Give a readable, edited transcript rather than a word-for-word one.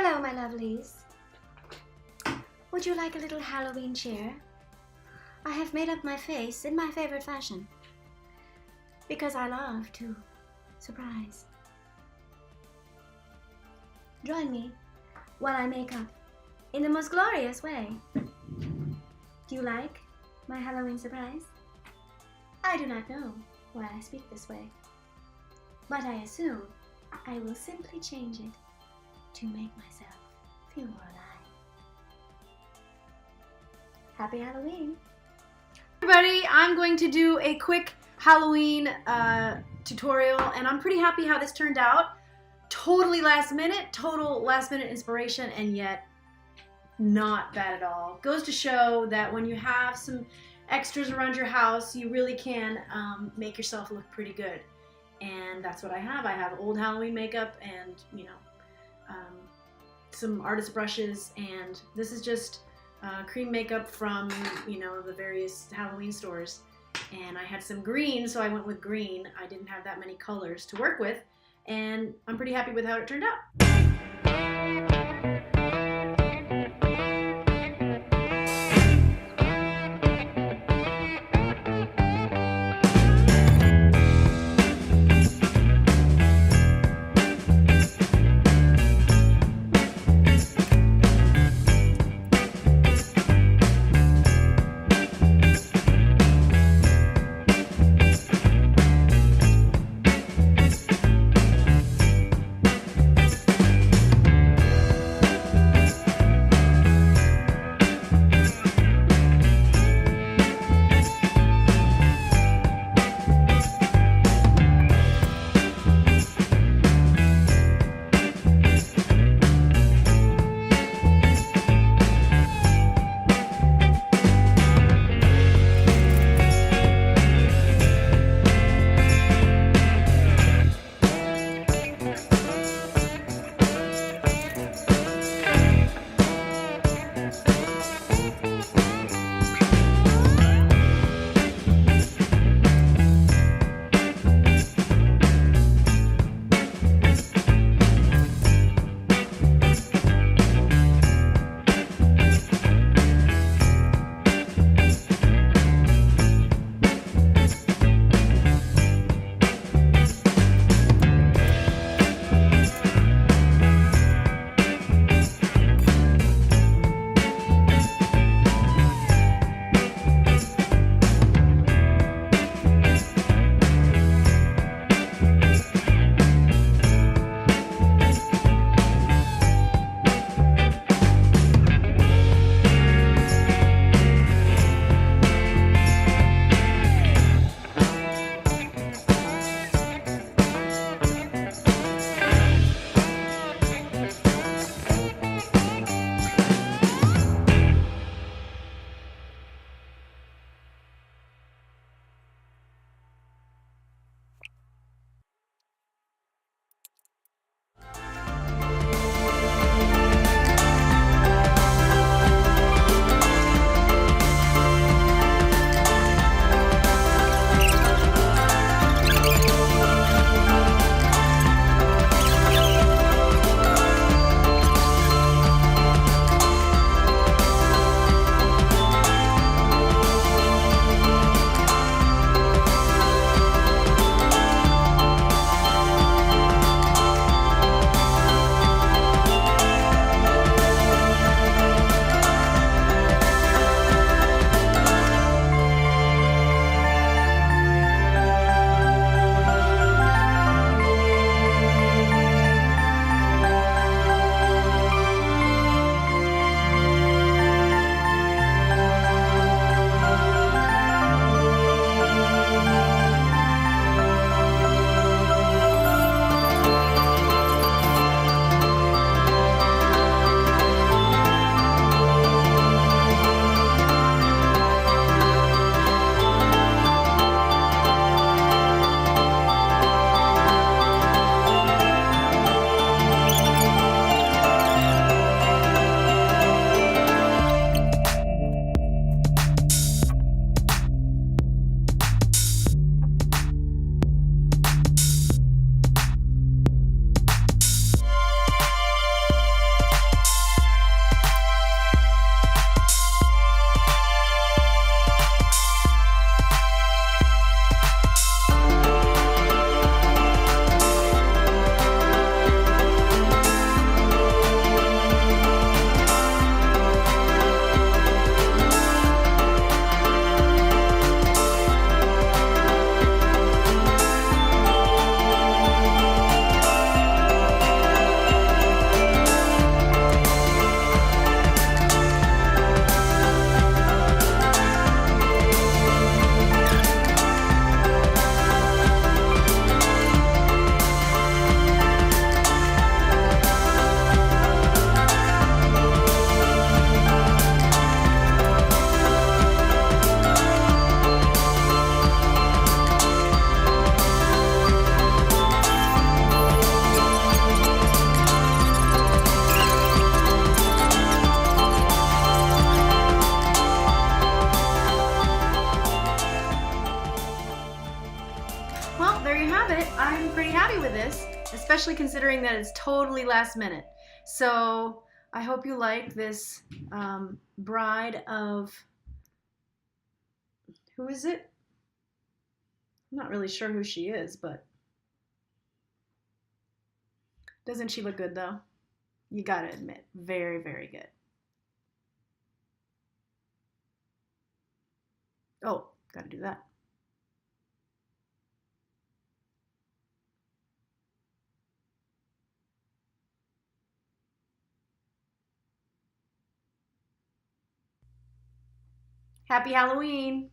Hello, my lovelies. Would you like a little Halloween cheer? I have made up my face in my favorite fashion, because I love to surprise. Join me while I make up in the most glorious way. Do you like my Halloween surprise? I do not know why I speak this way, but I assume I will simply change it to make myself feel more alive. Happy Halloween! Everybody, I'm going to do a quick Halloween tutorial, and I'm pretty happy how this turned out. Totally last minute, total last minute inspiration, and yet not bad at all. Goes to show that when you have some extras around your house, you really can make yourself look pretty good. And that's what I have. I have old Halloween makeup and, you know, some artist brushes, and this is just cream makeup from, you know, the various Halloween stores. And I had some green, so I went with green. I didn't have that many colors to work with, and I'm pretty happy with how it turned out. I'm pretty happy with this, especially considering that it's totally last minute. So I hope you like this bride of, who is it? I'm not really sure who she is, but doesn't she look good though? You gotta admit, very, very good. Oh, gotta do that. Happy Halloween!